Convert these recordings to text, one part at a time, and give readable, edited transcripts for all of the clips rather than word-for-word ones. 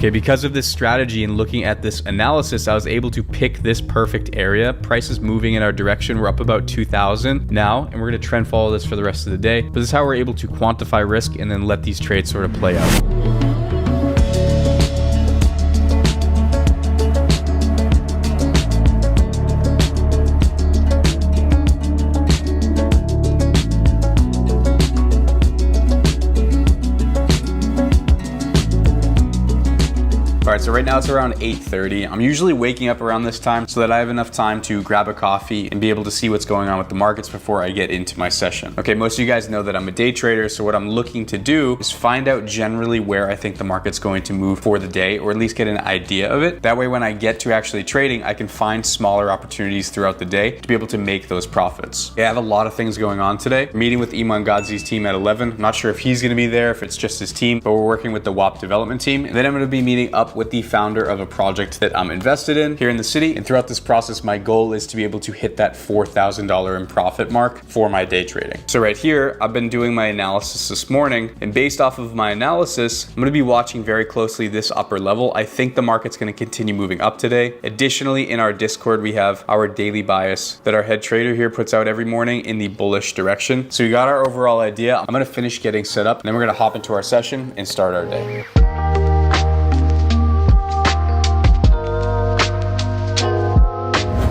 Okay, because of this strategy and looking at this analysis, I was able to pick this perfect area. Price is moving in our direction. We're up about 2,000 now, and we're going to trend follow this for the rest of the day. But this is how we're able to quantify risk and then let these trades sort of play out. All right, so right now it's around 8:30. I'm usually waking up around this time so that I have enough time to grab a coffee and be able to see what's going on with the markets before I get into my session. Okay, most of you guys know that I'm a day trader, so what I'm looking to do is find out generally where I think the market's going to move for the day, or at least get an idea of it. That way, when I get to actually trading, I can find smaller opportunities throughout the day to be able to make those profits. Yeah, I have a lot of things going on today. Meeting with Iman Ghazi's team at 11. I'm not sure if he's gonna be there, if it's just his team, but we're working with the WAP development team. And then I'm gonna be meeting up with the founder of a project that I'm invested in here in the city. And throughout this process, my goal is to be able to hit that $4,000 in profit mark for my day trading. So right here, I've been doing my analysis this morning, and based off of my analysis, I'm gonna be watching very closely this upper level. I think the market's gonna continue moving up today. Additionally, in our Discord, we have our daily bias that our head trader here puts out every morning in the bullish direction. So we got our overall idea. I'm gonna finish getting set up, and then we're gonna hop into our session and start our day.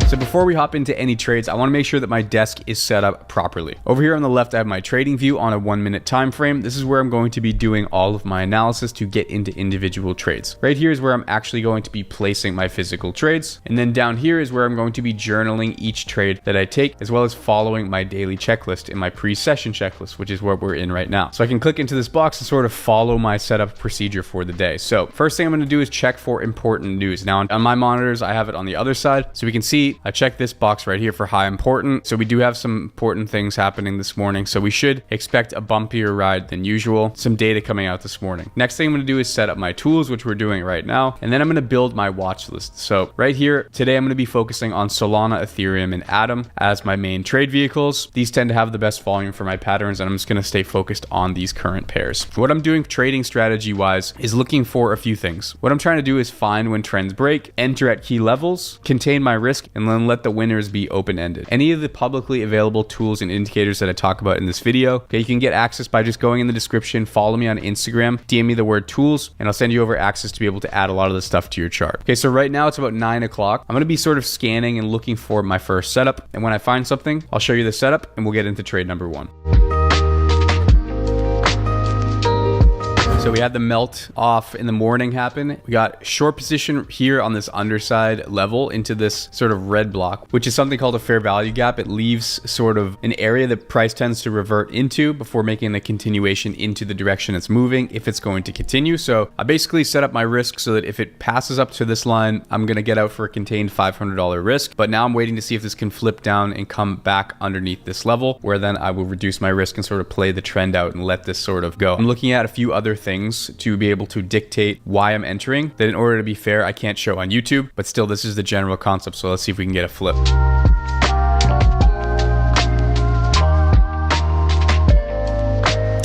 So before we hop into any trades, I want to make sure that my desk is set up properly. Over here on the left, I have my trading view on a 1-minute time frame. This is where I'm going to be doing all of my analysis to get into individual trades. Right here is where I'm actually going to be placing my physical trades. And then down here is where I'm going to be journaling each trade that I take, as well as following my daily checklist in my pre-session checklist, which is what we're in right now. So I can click into this box and sort of follow my setup procedure for the day. So first thing I'm going to do is check for important news. Now on my monitors, I have it on the other side. So we can see I checked this box right here for high important. So we do have some important things happening this morning. So we should expect a bumpier ride than usual. Some data coming out this morning. Next thing I'm going to do is set up my tools, which we're doing right now. And then I'm going to build my watch list. So right here, today I'm going to be focusing on Solana, Ethereum, and Atom as my main trade vehicles. These tend to have the best volume for my patterns, and I'm just going to stay focused on these current pairs. What I'm doing trading strategy wise is looking for a few things. What I'm trying to do is find when trends break, enter at key levels, contain my risk, and then let the winners be open-ended. Any of the publicly available tools and indicators that I talk about in this video, okay, you can get access by just going in the description, follow me on Instagram, DM me the word tools, and I'll send you over access to be able to add a lot of this stuff to your chart. Okay, so right now it's about 9 o'clock. I'm going to be sort of scanning and looking for my first setup. And when I find something, I'll show you the setup and we'll get into trade number 1. So we had the melt off in the morning happen. We got short position here on this underside level into this sort of red block, which is something called a fair value gap. It leaves sort of an area that price tends to revert into before making the continuation into the direction it's moving if it's going to continue. So I basically set up my risk so that if it passes up to this line, I'm going to get out for a contained $500 risk. But now I'm waiting to see if this can flip down and come back underneath this level, where then I will reduce my risk and sort of play the trend out and let this sort of go. I'm looking at a few other things to be able to dictate why I'm entering that in order to be fair, I can't show on YouTube, but still this is the general concept. So let's see if we can get a flip.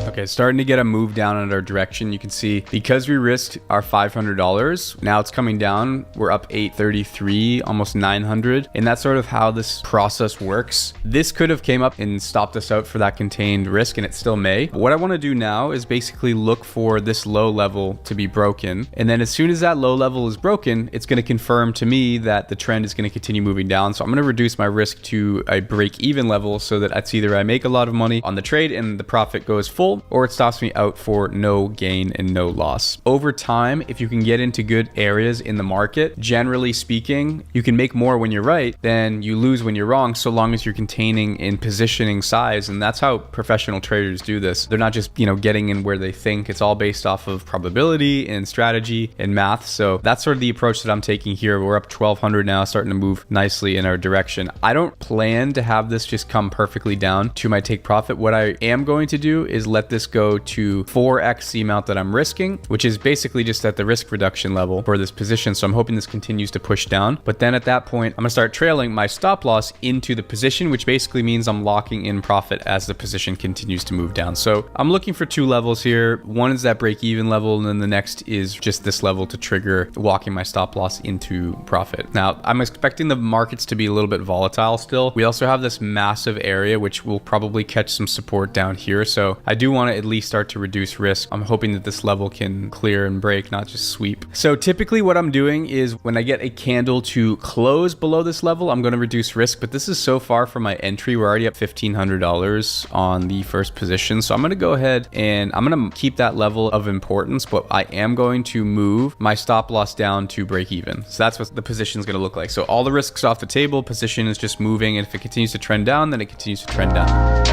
Okay, starting to get a move down in our direction. You can see because we risked our $500, now it's coming down. We're up 833, almost 900. And that's sort of how this process works. This could have came up and stopped us out for that contained risk, and it still may. But what I want to do now is basically look for this low level to be broken. And then as soon as that low level is broken, it's going to confirm to me that the trend is going to continue moving down. So I'm going to reduce my risk to a break-even level so that it's either I make a lot of money on the trade and the profit goes full, or it stops me out for no gain and no loss. Over time, if you can get into good areas in the market, generally speaking, you can make more when you're right than you lose when you're wrong, so long as you're containing in positioning size. And that's how professional traders do this. They're not just, getting in where they think. It's all based off of probability and strategy and math. So that's sort of the approach that I'm taking here. We're up 1200 now, starting to move nicely in our direction. I don't plan to have this just come perfectly down to my take profit. What I am going to do is let this risk go to 4x the amount that I'm risking, which is basically just at the risk reduction level for this position. So I'm hoping this continues to push down. But then at that point, I'm gonna start trailing my stop loss into the position, which basically means I'm locking in profit as the position continues to move down. So I'm looking for two levels here. One is that break even level, and then the next is just this level to trigger walking my stop loss into profit. Now, I'm expecting the markets to be a little bit volatile still. We also have this massive area, which will probably catch some support down here. So I do want to at least start to reduce risk. I'm hoping that this level can clear and break, not just sweep. So typically what I'm doing is when I get a candle to close below this level, I'm going to reduce risk, but this is so far from my entry. We're already at $1,500 on the first position. So I'm going to go ahead and I'm going to keep that level of importance, but I am going to move my stop loss down to break even. So that's what the position is going to look like. So all the risks off the table, position is just moving. And if it continues to trend down, then it continues to trend down.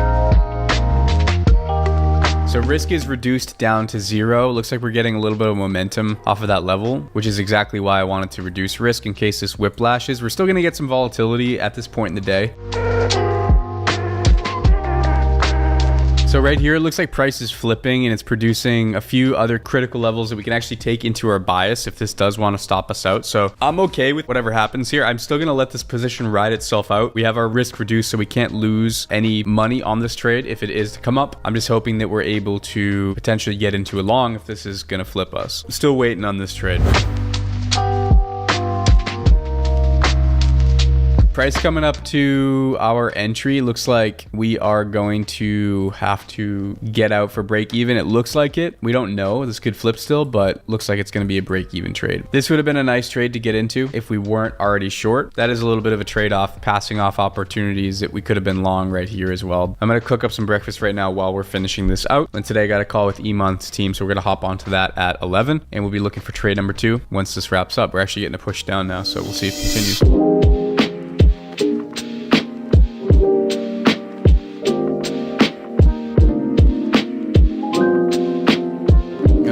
So risk is reduced down to 0. Looks like we're getting a little bit of momentum off of that level, which is exactly why I wanted to reduce risk in case this whiplashes. We're still going to get some volatility at this point in the day. So right here, it looks like price is flipping and it's producing a few other critical levels that we can actually take into our bias if this does want to stop us out. So I'm okay with whatever happens here. I'm still going to let this position ride itself out. We have our risk reduced, so we can't lose any money on this trade if it is to come up. I'm just hoping that we're able to potentially get into a long if this is going to flip us. Still waiting on this trade. Price coming up to our entry. Looks like we are going to have to get out for break even. It looks like it. We don't know. This could flip still, but looks like it's going to be a break even trade. This would have been a nice trade to get into if we weren't already short. That is a little bit of a trade-off, passing off opportunities that we could have been long right here as well. I'm going to cook up some breakfast right now while we're finishing this out. And today I got a call with Iman's team, so we're going to hop onto that at 11, and we'll be looking for trade number 2 once this wraps up. We're actually getting a push down now, so we'll see if it continues.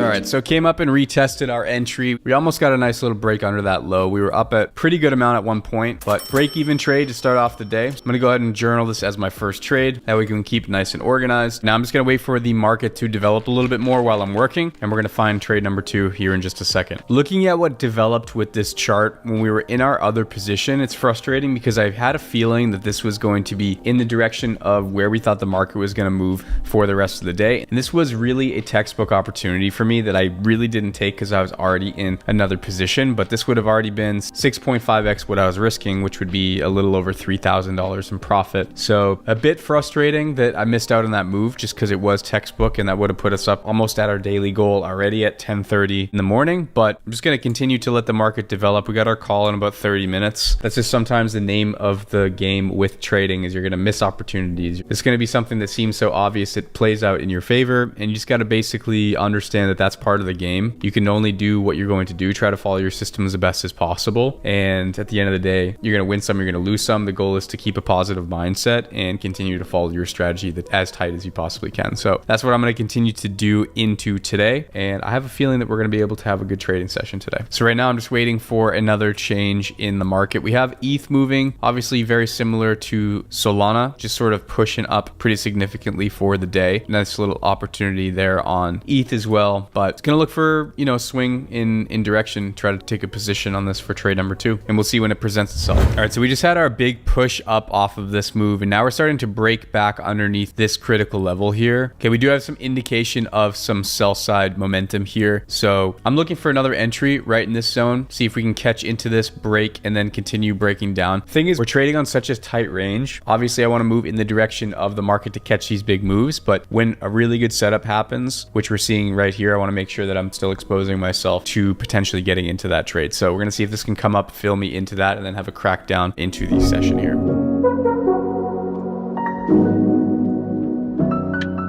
All right, so came up and retested our entry. We almost got a nice little break under that low. We were up at pretty good amount at one point, but break even trade to start off the day. I'm gonna go ahead and journal this as my first trade. That way we can keep nice and organized. Now I'm just gonna wait for the market to develop a little bit more while I'm working, and we're gonna find trade number 2 here in just a second. Looking at what developed with this chart when we were in our other position, it's frustrating because I had a feeling that this was going to be in the direction of where we thought the market was gonna move for the rest of the day. And this was really a textbook opportunity for me that I really didn't take because I was already in another position, but this would have already been 6.5x what I was risking, which would be a little over $3,000 in profit. So a bit frustrating that I missed out on that move just because it was textbook, and that would have put us up almost at our daily goal already at 10:30 in the morning. But I'm just going to continue to let the market develop. We got our call in about 30 minutes. That's just sometimes the name of the game with trading, is you're going to miss opportunities. It's going to be something that seems so obvious it plays out in your favor, and you just got to basically understand that that's part of the game. You can only do what you're going to do, try to follow your systems the best as possible, and at the end of the day, you're going to win some, you're going to lose some. The goal is to keep a positive mindset and continue to follow your strategy that as tight as you possibly can. So that's what I'm going to continue to do into today, and I have a feeling that we're going to be able to have a good trading session today. So right now I'm just waiting for another change in the market. We have ETH moving, obviously very similar to Solana, just sort of pushing up pretty significantly for the day. Nice little opportunity there on ETH as well, but it's going to look for, you know, swing in direction, try to take a position on this for trade number 2, and we'll see when it presents itself. All right, so we just had our big push up off of this move, and now we're starting to break back underneath this critical level here. Okay, we do have some indication of some sell side momentum here, so I'm looking for another entry right in this zone, see if we can catch into this break and then continue breaking down. Thing is, we're trading on such a tight range. Obviously I want to move in the direction of the market to catch these big moves, but when a really good setup happens, which we're seeing right here, I want to make sure that I'm still exposing myself to potentially getting into that trade. So we're going to see if this can come up, fill me into that, and then have a crackdown into the session here.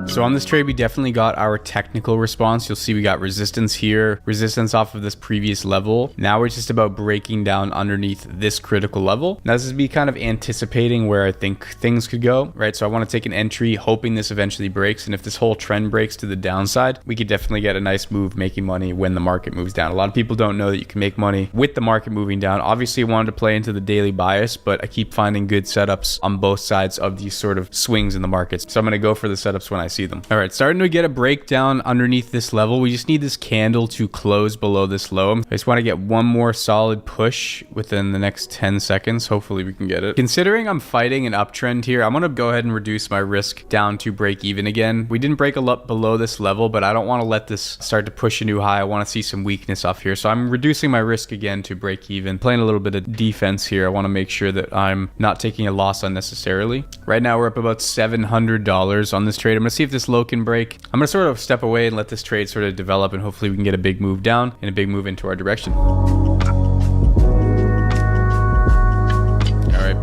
So on this trade, we definitely got our technical response. You'll see we got resistance here, resistance off of this previous level. Now we're just about breaking down underneath this critical level. Now this is me kind of anticipating where I think things could go, right? So I want to take an entry, hoping this eventually breaks. And if this whole trend breaks to the downside, we could definitely get a nice move making money when the market moves down. A lot of people don't know that you can make money with the market moving down. Obviously, I wanted to play into the daily bias, but I keep finding good setups on both sides of these sort of swings in the markets. So I'm going to go for the setups when I see see them. All right, starting to get a breakdown underneath this level. We just need this candle to close below this low. I just want to get one more solid push within the next 10 seconds. Hopefully we can get it. Considering I'm fighting an uptrend here, I'm going to go ahead and reduce my risk down to break even again. We didn't break a lot below this level, but I don't want to let this start to push a new high. I want to see some weakness off here. So I'm reducing my risk again to break even, playing a little bit of defense here. I want to make sure that I'm not taking a loss unnecessarily. Right now we're up about $700 on this trade. I'm going to see if this low can break. I'm going to sort of step away and let this trade sort of develop, and hopefully we can get a big move down and a big move into our direction.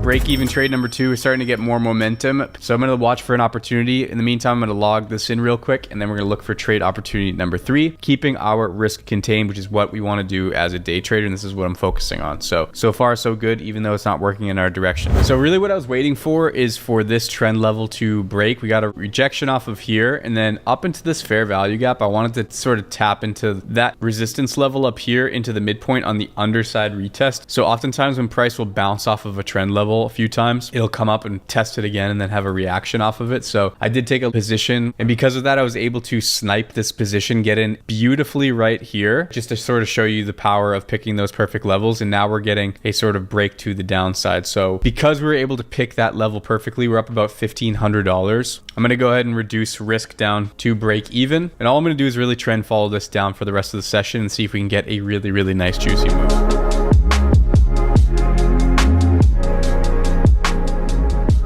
Break-even trade number 2 is starting to get more momentum, so I'm going to watch for an opportunity. In the meantime, I'm going to log this in real quick, and then we're going to look for trade opportunity number 3, keeping our risk contained, which is what we want to do as a day trader, and this is what I'm focusing on. So far so good, even though it's not working in our direction. So really what I was waiting for is for this trend level to break. We got a rejection off of here, and then up into this fair value gap. I wanted to sort of tap into that resistance level up here into the midpoint on the underside retest. So oftentimes when price will bounce off of a trend level a few times, it'll come up and test it again and then have a reaction off of it. So I did take a position, and because of that I was able to snipe this position, get in beautifully right here, just to sort of show you the power of picking those perfect levels. And now we're getting a sort of break to the downside. So because we were able to pick that level perfectly, we're up about $1,500. I'm going to go ahead and reduce risk down to break even, and all I'm going to do is really trend follow this down for the rest of the session and see if we can get a really nice juicy move.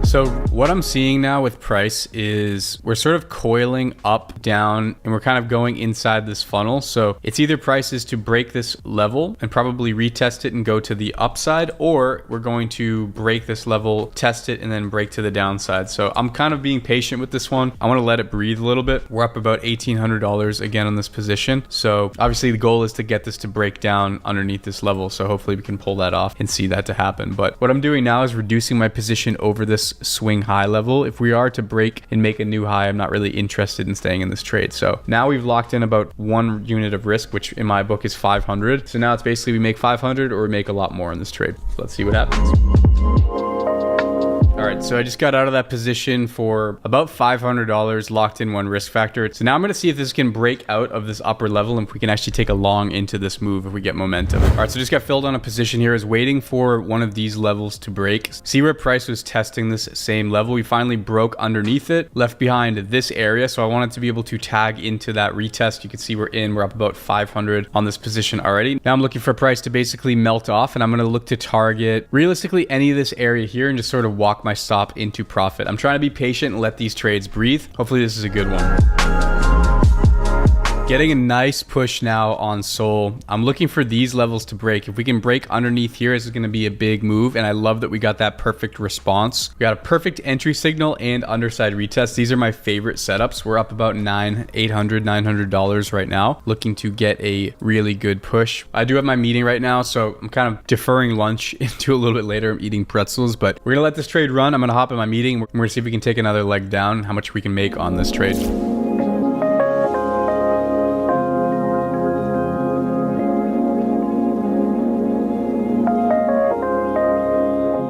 So what I'm seeing now with price is we're sort of coiling up, down, and we're kind of going inside this funnel. So it's either price is to break this level and probably retest it and go to the upside, or we're going to break this level, test it, and then break to the downside. So I'm kind of being patient with this one. I want to let it breathe a little bit. We're up about $1,800 again on this position. So obviously the goal is to get this to break down underneath this level. So hopefully we can pull that off and see that to happen. But what I'm doing now is reducing my position over this swing high level. If we are to break and make a new high, I'm not really interested in staying in this trade. So now we've locked in about 1 unit of risk, which in my book is 500. So now it's basically we make 500 or we make a lot more in this trade. So let's see what happens. All right, so I just got out of that position for about $500, locked in 1 risk factor. So now I'm going to see if this can break out of this upper level and if we can actually take a long into this move if we get momentum. All right, so just got filled on a position here. I was waiting for one of these levels to break. See where price was testing this same level. We finally broke underneath it, left behind this area. So I wanted to be able to tag into that retest. You can see we're up about 500 on this position already. Now I'm looking for price to basically melt off, and I'm going to look to target realistically any of this area here and just sort of walk my stop into profit. I'm trying to be patient and let these trades breathe. Hopefully this is a good one. Getting a nice push now on Sol. I'm looking for these levels to break. If we can break underneath here, this is going to be a big move, and I love that we got that perfect response. We got a perfect entry signal and underside retest. These are my favorite setups. We're up about $900 right now, looking to get a really good push. I do have my meeting right now, so I'm kind of deferring lunch into a little bit later. I'm eating pretzels, but we're gonna let this trade run. I'm gonna hop in my meeting. We're gonna see if we can take another leg down, how much we can make on this trade.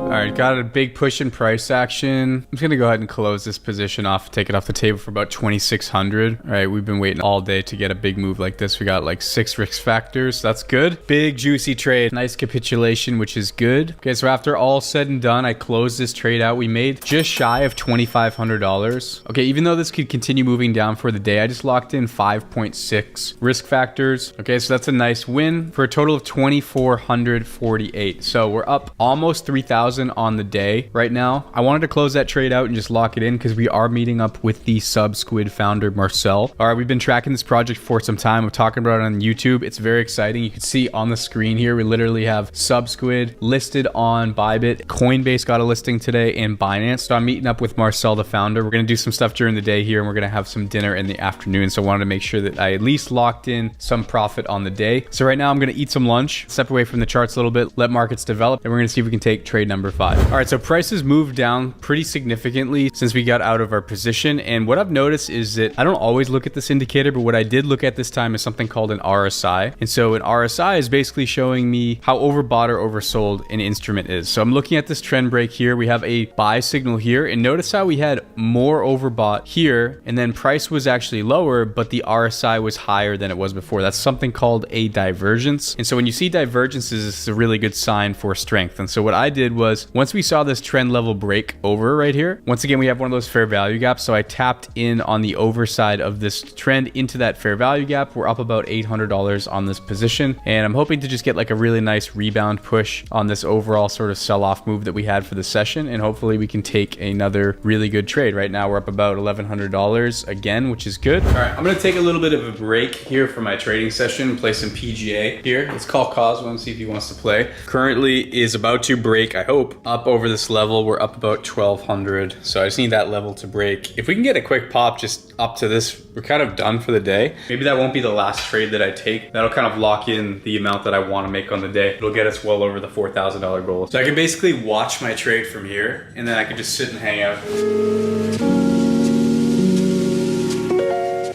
All right, got a big push in price action. I'm just gonna go ahead and close this position off, take it off the table for about 2,600. All right, we've been waiting all day to get a big move like this. We got like 6 risk factors. That's good. Big juicy trade. Nice capitulation, which is good. Okay, so after all said and done, I closed this trade out. We made just shy of $2,500. Okay, even though this could continue moving down for the day, I just locked in 5.6 risk factors. Okay, so that's a nice win for a total of 2,448. So we're up almost 3,000 on the day right now. I wanted to close that trade out and just lock it in because we are meeting up with the SubSquid founder, Marcel. All right, we've been tracking this project for some time. I'm talking about it on YouTube. It's very exciting. You can see on the screen here, we literally have SubSquid listed on Bybit. Coinbase got a listing today, and Binance. So I'm meeting up with Marcel, the founder. We're going to do some stuff during the day here, and we're going to have some dinner in the afternoon. So I wanted to make sure that I at least locked in some profit on the day. So right now I'm going to eat some lunch, step away from the charts a little bit, let markets develop, and we're going to see if we can take trade number 5. high. All right, so prices moved down pretty significantly since we got out of our position. And what I've noticed is that I don't always look at this indicator, but what I did look at this time is something called an RSI. And so an RSI is basically showing me how overbought or oversold an instrument is. So I'm looking at this trend break here. We have a buy signal here, and notice how we had more overbought here, and then price was actually lower, but the RSI was higher than it was before. That's something called a divergence. And so when you see divergences, it's a really good sign for strength. And so what I did was, once we saw this trend level break over right here, once again, we have one of those fair value gaps. So I tapped in on the overside of this trend into that fair value gap. We're up about $800 on this position, and I'm hoping to just get like a really nice rebound push on this overall sort of sell-off move that we had for the session, and hopefully we can take another really good trade. Right now we're up about $1,100 again, which is good. All right, I'm gonna take a little bit of a break here for my trading session and play some PGA here. Let's call Cosmo and see if he wants to play. Currently is about to break, I hope, up over this level. We're up about 1,200, so I just need that level to break. If we can get a quick pop just up to this, we're kind of done for the day. Maybe that won't be the last trade that I take. That'll kind of lock in the amount that I want to make on the day. It'll get us well over the $4,000 goal. So I can basically watch my trade from here, and then I can just sit and hang out.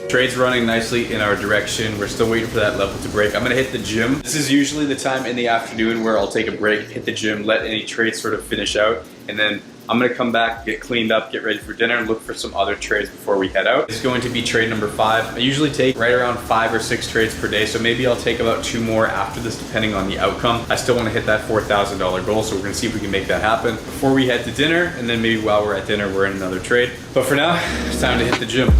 Trade's running nicely in our direction. We're still waiting for that level to break. I'm gonna hit the gym. This is usually the time in the afternoon where I'll take a break, hit the gym, let any trades sort of finish out, and then I'm gonna come back, get cleaned up, get ready for dinner, and look for some other trades before we head out. This is going to be trade number 5. I usually take right around 5 or 6 trades per day, so maybe I'll take about 2 more after this, depending on the outcome. I still wanna hit that $4,000 goal, so we're gonna see if we can make that happen before we head to dinner, and then maybe while we're at dinner, we're in another trade. But for now, it's time to hit the gym.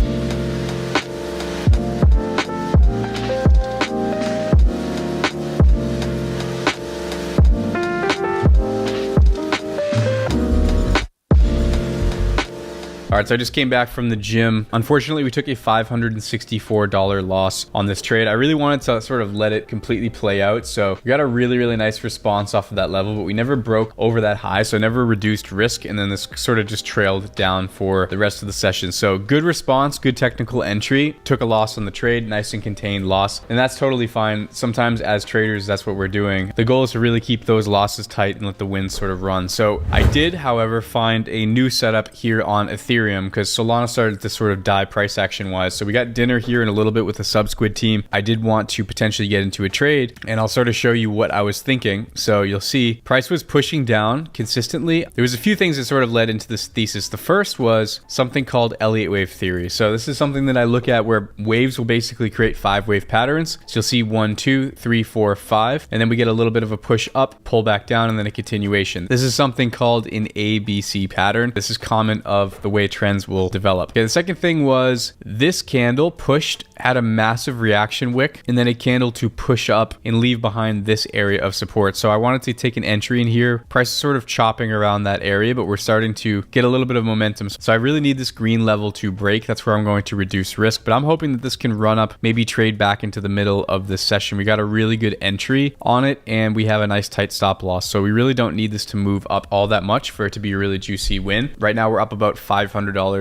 All right, so I just came back from the gym. Unfortunately, we took a $564 loss on this trade. I really wanted to sort of let it completely play out. So we got a really, really nice response off of that level, but we never broke over that high. So I never reduced risk. And then this sort of just trailed down for the rest of the session. So good response, good technical entry. Took a loss on the trade, nice and contained loss. And that's totally fine. Sometimes as traders, that's what we're doing. The goal is to really keep those losses tight and let the wins sort of run. So I did, however, find a new setup here on Ethereum, because Solana started to sort of die price action wise. So we got dinner here in a little bit with the Subsquid team. I did want to potentially get into a trade, and I'll sort of show you what I was thinking. So you'll see price was pushing down consistently. There was a few things that sort of led into this thesis. The first was something called Elliott wave theory. So this is something that I look at where waves will basically create 5 wave patterns. So you'll see 1, 2, 3, 4, 5, and then we get a little bit of a push up, pull back down, and then a continuation. This is something called an ABC pattern. This is common of the way trends will develop. Okay, the second thing was this candle pushed, had a massive reaction wick, and then a candle to push up and leave behind this area of support. So I wanted to take an entry in here. Price is sort of chopping around that area, but we're starting to get a little bit of momentum. So I really need this green level to break. That's where I'm going to reduce risk, but I'm hoping that this can run up, maybe trade back into the middle of this session. We got a really good entry on it, and we have a nice tight stop loss. So we really don't need this to move up all that much for it to be a really juicy win. Right now we're up about $500,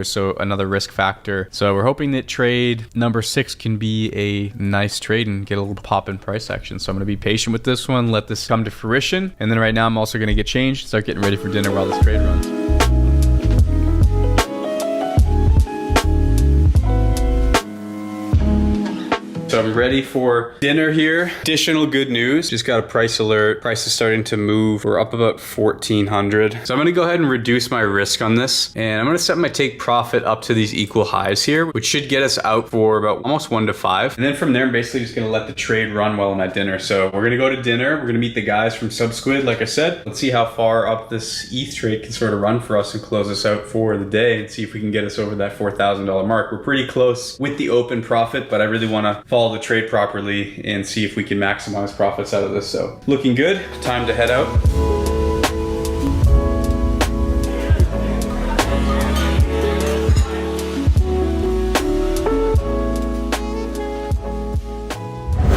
so another risk factor. So we're hoping that trade number 6 can be a nice trade and get a little pop in price action. So I'm going to be patient with this one, let this come to fruition. And then right now I'm also going to get changed, start getting ready for dinner while this trade runs. So I'm ready for dinner here. Additional good news. Just got a price alert. Price is starting to move. We're up about 1,400. So I'm gonna go ahead and reduce my risk on this. And I'm gonna set my take profit up to these equal highs here, which should get us out for about almost 1 to 5. And then from there, I'm basically just gonna let the trade run while I'm at dinner. So we're gonna go to dinner. We're gonna meet the guys from Subsquid, like I said. Let's see how far up this ETH trade can sort of run for us and close us out for the day and see if we can get us over that $4,000 mark. We're pretty close with the open profit, but I really wanna follow the trade properly and see if we can maximize profits out of this. So looking good, time to head out.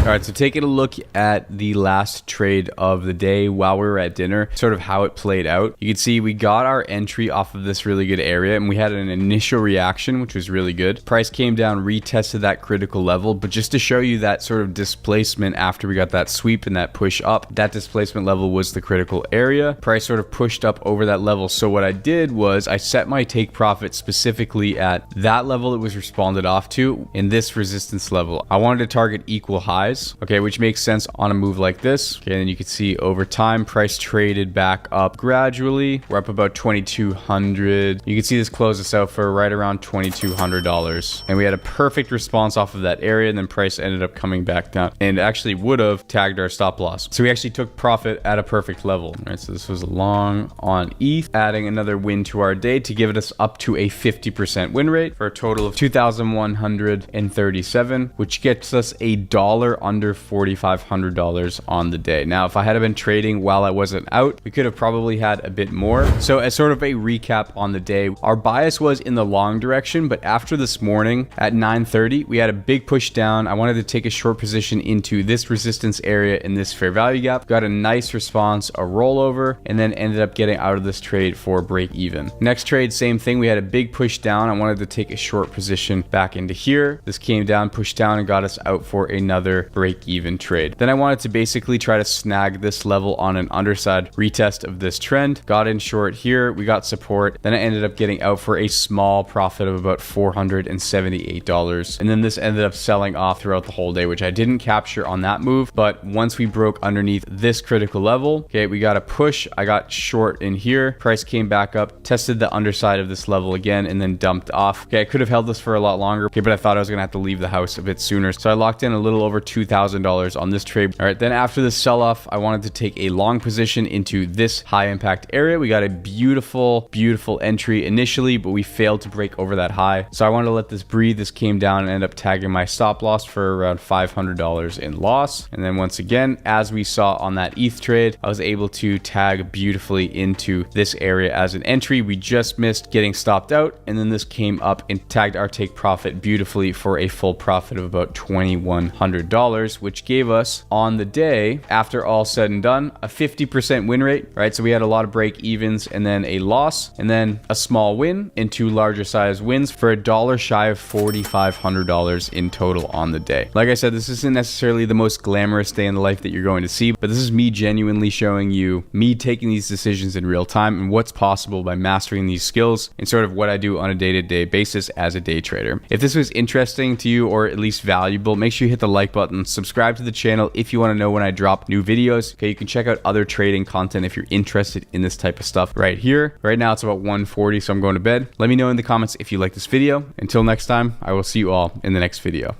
All right, so taking a look at the last trade of the day while we were at dinner, sort of how it played out. You can see we got our entry off of this really good area and we had an initial reaction, which was really good. Price came down, retested that critical level, but just to show you that sort of displacement after we got that sweep and that push up, that displacement level was the critical area. Price sort of pushed up over that level. So what I did was I set my take profit specifically at that level it was responded off to in this resistance level. I wanted to target equal highs. Okay, which makes sense on a move like this. Okay, and then you can see over time, price traded back up gradually. We're up about 2,200. You can see this closed us out for right around $2,200. And we had a perfect response off of that area, and then price ended up coming back down and actually would have tagged our stop loss. So we actually took profit at a perfect level. All right, so this was long on ETH, adding another win to our day to give us up to a 50% win rate for a total of 2,137, which gets us a dollar under $4,500 on the day. Now, if I had been trading while I wasn't out, we could have probably had a bit more. So as sort of a recap on the day, our bias was in the long direction, but after this morning at 9:30, we had a big push down. I wanted to take a short position into this resistance area in this fair value gap, got a nice response, a rollover, and then ended up getting out of this trade for break even. Next trade, same thing. We had a big push down. I wanted to take a short position back into here. This came down, pushed down, and got us out for another break even trade. Then I wanted to basically try to snag this level on an underside retest of this trend. Got in short here, we got support. Then I ended up getting out for a small profit of about $478. And then this ended up selling off throughout the whole day, which I didn't capture on that move. But once we broke underneath this critical level, okay, we got a push. I got short in here. Price came back up, tested the underside of this level again, and then dumped off. Okay, I could have held this for a lot longer, okay, but I thought I was gonna have to leave the house a bit sooner. So I locked in a little over $2,000 on this trade. All right, then after the sell-off, I wanted to take a long position into this high impact area. We got a beautiful entry initially, but we failed to break over that high. So I wanted to let this breathe. This came down and ended up tagging my stop loss for around $500 in loss. And then once again, as we saw on that ETH trade, I was able to tag beautifully into this area as an entry. We just missed getting stopped out. And then this came up and tagged our take profit beautifully for a full profit of about $2,100, which gave us on the day, after all said and done, a 50% win rate, right? So we had a lot of break evens and then a loss and then a small win and two larger size wins for a dollar shy of $4,500 in total on the day. Like I said, this isn't necessarily the most glamorous day in the life that you're going to see, but this is me genuinely showing you me taking these decisions in real time and what's possible by mastering these skills and sort of what I do on a day-to-day basis as a day trader. If this was interesting to you or at least valuable, make sure you hit the like button, subscribe to the channel if you want to know when I drop new videos. Okay, you can check out other trading content if you're interested in this type of stuff right here. Right now it's about 1:40, so I'm going to bed. Let me know in the comments if you like this video. Until next time, I will see you all in the next video.